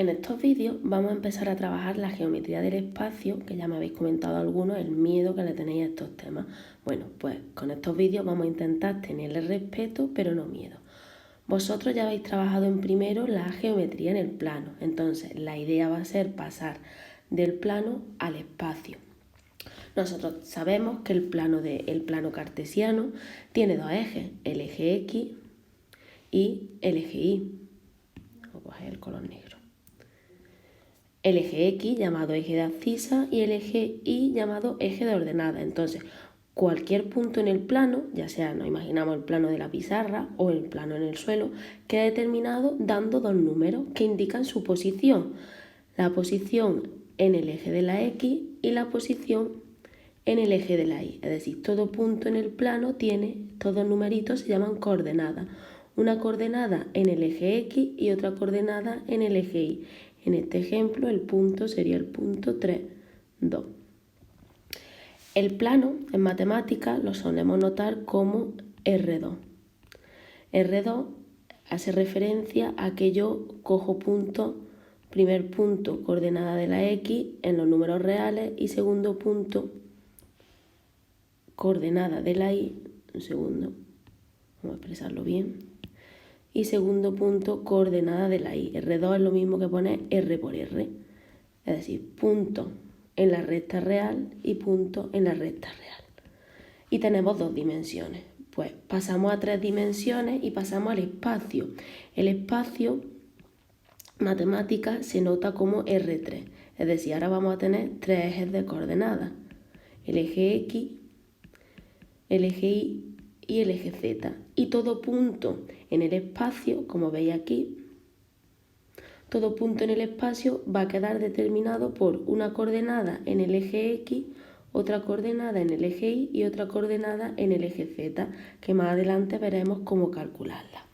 En estos vídeos vamos a empezar a trabajar la geometría del espacio, que ya me habéis comentado algunos, el miedo que le tenéis a estos temas. Bueno, pues con estos vídeos vamos a intentar tenerle respeto, pero no miedo. Vosotros ya habéis trabajado en primero la geometría en el plano, entonces la idea va a ser pasar del plano al espacio. Nosotros sabemos que el plano cartesiano tiene dos ejes, el eje X y el eje Y. Voy a coger el color negro. El eje X llamado eje de abscisa y el eje Y llamado eje de ordenada. Entonces, cualquier punto en el plano, ya sea nos imaginamos el plano de la pizarra o el plano en el suelo, queda determinado dando dos números que indican su posición. La posición en el eje de la X y la posición en el eje de la Y. Es decir, todo punto en el plano tiene, todos numeritos se llaman coordenadas. Una coordenada en el eje X y otra coordenada en el eje Y. En este ejemplo el punto sería el punto 3, 2. El plano en matemáticas lo solemos notar como R2. R2 hace referencia a que yo cojo punto, primer punto coordenada de la X en los números reales y segundo punto coordenada de la Y, un segundo, vamos a expresarlo bien, y segundo punto coordenada de la Y. R2 es lo mismo que poner R por R, es decir, punto en la recta real y punto en la recta real. Y tenemos dos dimensiones, pues pasamos a tres dimensiones y pasamos al espacio. El espacio matemática se nota como R3, es decir, ahora vamos a tener tres ejes de coordenadas, el eje X, el eje Y y el eje Z. Y todo punto en el espacio, como veis aquí, todo punto en el espacio va a quedar determinado por una coordenada en el eje X, otra coordenada en el eje Y y otra coordenada en el eje Z, que más adelante veremos cómo calcularla.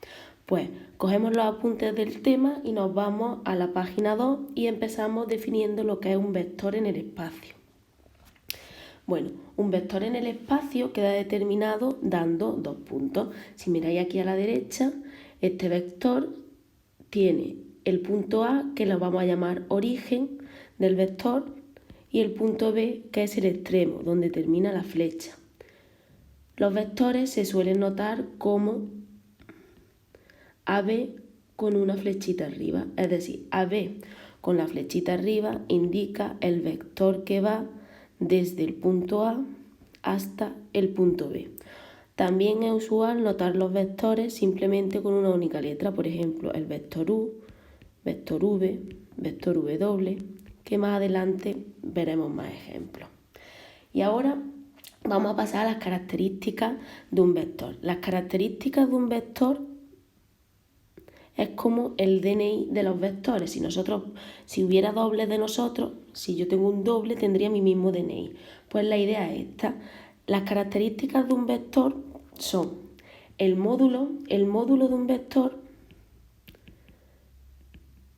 Pues cogemos los apuntes del tema y nos vamos a la página 2 y empezamos definiendo lo que es un vector en el espacio. Bueno, un vector en el espacio queda determinado dando dos puntos. Si miráis aquí a la derecha, este vector tiene el punto A, que lo vamos a llamar origen del vector, y el punto B, que es el extremo, donde termina la flecha. Los vectores se suelen notar como AB con una flechita arriba, es decir, AB con la flechita arriba indica el vector que va desde el punto A hasta el punto B. También es usual notar los vectores simplemente con una única letra, por ejemplo, el vector U, vector V, vector W, que más adelante veremos más ejemplos. Y ahora vamos a pasar a las características de un vector. Las características de un vector es como el DNI de los vectores. Si hubiera dobles de nosotros, si yo tengo un doble, tendría mi mismo DNI. Pues la idea es esta. Las características de un vector son el módulo de un vector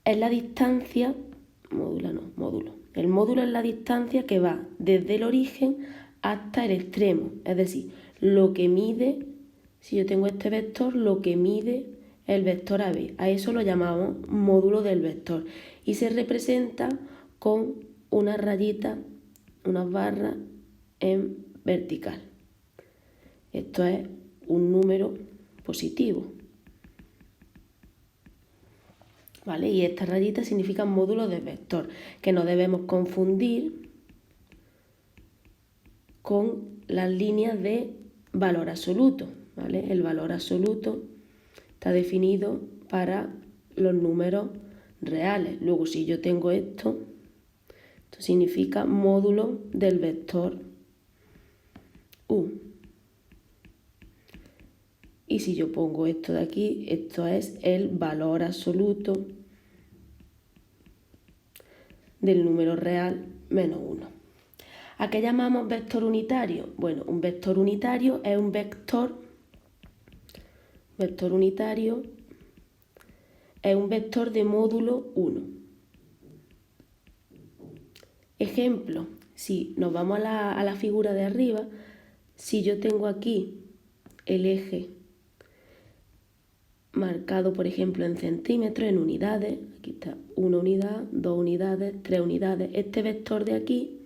es la distancia, el módulo es la distancia que va desde el origen hasta el extremo, es decir, lo que mide, si yo tengo este vector, lo que mide el vector AB, a eso lo llamamos módulo del vector y se representa con una rayita, unas barras en vertical. Esto es un número positivo, ¿vale? Y estas rayitas significan módulo del vector, que no debemos confundir con las líneas de valor absoluto, ¿vale? El valor absoluto está definido para los números reales. Luego, si yo tengo esto significa módulo del vector U. Y si yo pongo esto de aquí, esto es el valor absoluto del número real menos 1. ¿A qué llamamos vector unitario? Bueno, un vector unitario es un vector unitario es un vector de módulo 1. Ejemplo, si nos vamos a la figura de arriba, si yo tengo aquí el eje marcado, por ejemplo, en centímetros, en unidades. Aquí está 1 unidad, 2 unidades, 3 unidades. Este vector de aquí,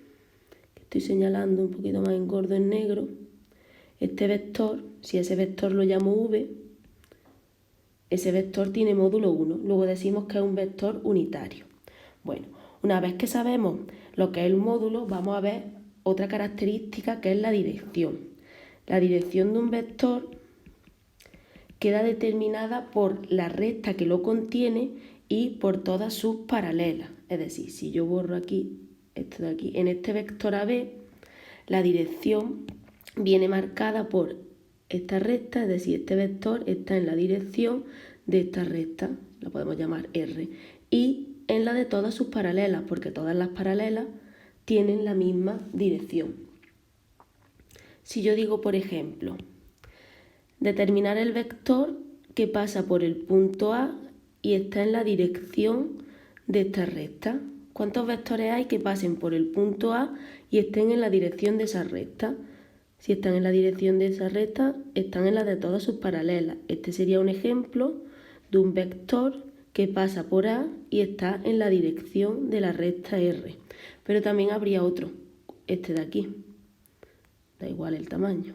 que estoy señalando un poquito más en gordo en negro, este vector, si ese vector lo llamo v, ese vector tiene módulo 1. Luego decimos que es un vector unitario. Bueno, una vez que sabemos lo que es el módulo, vamos a ver otra característica que es la dirección. La dirección de un vector queda determinada por la recta que lo contiene y por todas sus paralelas. Es decir, si yo borro aquí, esto de aquí, en este vector AB, la dirección viene marcada por esta recta, es decir, este vector está en la dirección de esta recta, la podemos llamar R, y en la de todas sus paralelas, porque todas las paralelas tienen la misma dirección. Si yo digo, por ejemplo, determinar el vector que pasa por el punto A y está en la dirección de esta recta. ¿Cuántos vectores hay que pasen por el punto A y estén en la dirección de esa recta? Si están en la dirección de esa recta, están en la de todas sus paralelas. Este sería un ejemplo de un vector que pasa por A y está en la dirección de la recta R. Pero también habría otro, este de aquí. Da igual el tamaño.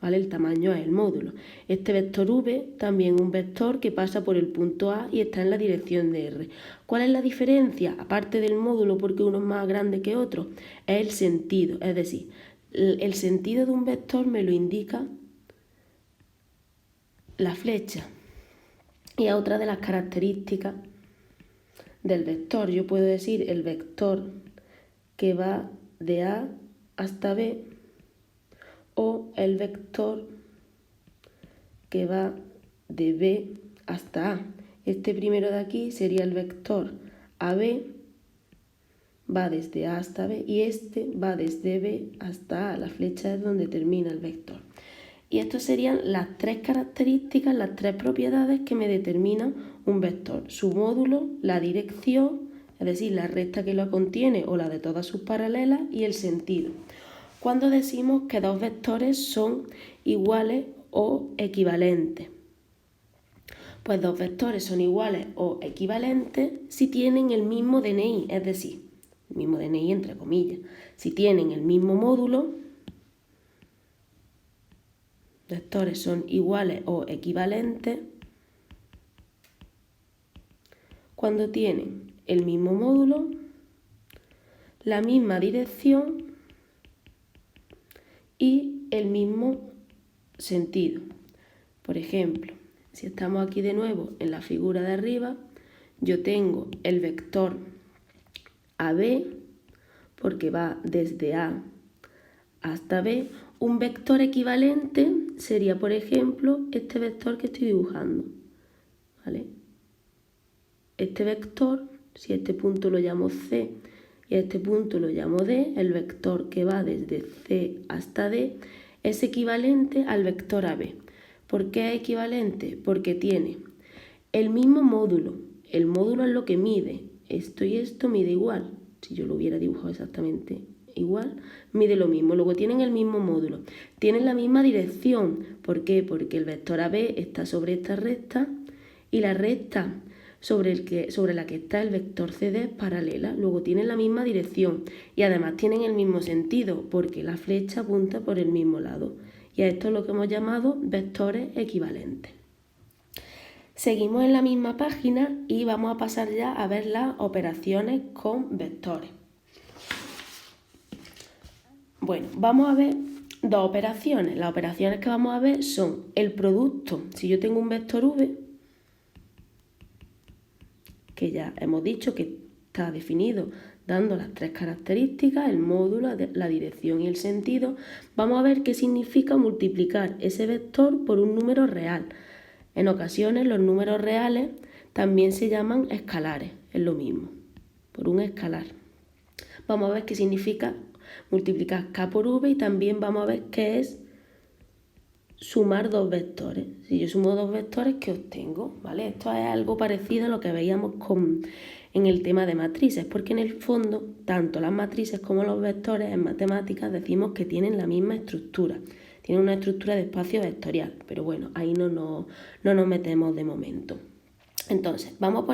¿Vale? El tamaño es el módulo. Este vector v, también un vector que pasa por el punto A y está en la dirección de R. ¿Cuál es la diferencia? Aparte del módulo, porque uno es más grande que otro, es el sentido. Es decir, el sentido de un vector me lo indica la flecha. Y es otra de las características del vector. Yo puedo decir el vector que va de A hasta B o el vector que va de B hasta A. Este primero de aquí sería el vector AB, va desde A hasta B, y este va desde B hasta A. La flecha es donde termina el vector. Y estas serían las tres características, las tres propiedades que me determinan un vector. Su módulo, la dirección, es decir, la recta que lo contiene o la de todas sus paralelas, y el sentido. Cuando decimos que dos vectores son iguales o equivalentes. Pues dos vectores son iguales o equivalentes si tienen el mismo DNI, es decir, el mismo DNI entre comillas, si tienen el mismo módulo. Vectores son iguales o equivalentes cuando tienen el mismo módulo, la misma dirección y el mismo sentido. Por ejemplo, si estamos aquí de nuevo en la figura de arriba, yo tengo el vector AB porque va desde A hasta B. Un vector equivalente sería, por ejemplo, este vector que estoy dibujando. ¿Vale? Este vector, si a este punto lo llamo C y a este punto lo llamo D, el vector que va desde C hasta D es equivalente al vector AB. ¿Por qué es equivalente? Porque tiene el mismo módulo. El módulo es lo que mide. Esto y esto mide igual. Si yo lo hubiera dibujado exactamente igual, mide lo mismo. Luego tienen el mismo módulo. Tienen la misma dirección. ¿Por qué? Porque el vector AB está sobre esta recta y la recta sobre la que está el vector CD es paralela. Luego tienen la misma dirección y además tienen el mismo sentido porque la flecha apunta por el mismo lado. Y a esto es lo que hemos llamado vectores equivalentes. Seguimos en la misma página y vamos a pasar ya a ver las operaciones con vectores. Bueno, vamos a ver dos operaciones. Las operaciones que vamos a ver son el producto. Si yo tengo un vector v, que ya hemos dicho que está definido dando las tres características, el módulo, la dirección y el sentido, vamos a ver qué significa multiplicar ese vector por un número real. En ocasiones los números reales también se llaman escalares, es lo mismo, por un escalar. Vamos a ver qué significa multiplicar k por v y también vamos a ver qué es sumar dos vectores. Si yo sumo dos vectores, ¿qué obtengo? ¿Vale? Esto es algo parecido a lo que veíamos en el tema de matrices, porque en el fondo, tanto las matrices como los vectores en matemáticas decimos que tienen la misma estructura. Tiene una estructura de espacio vectorial, pero bueno, ahí no nos metemos de momento. Entonces, vamos a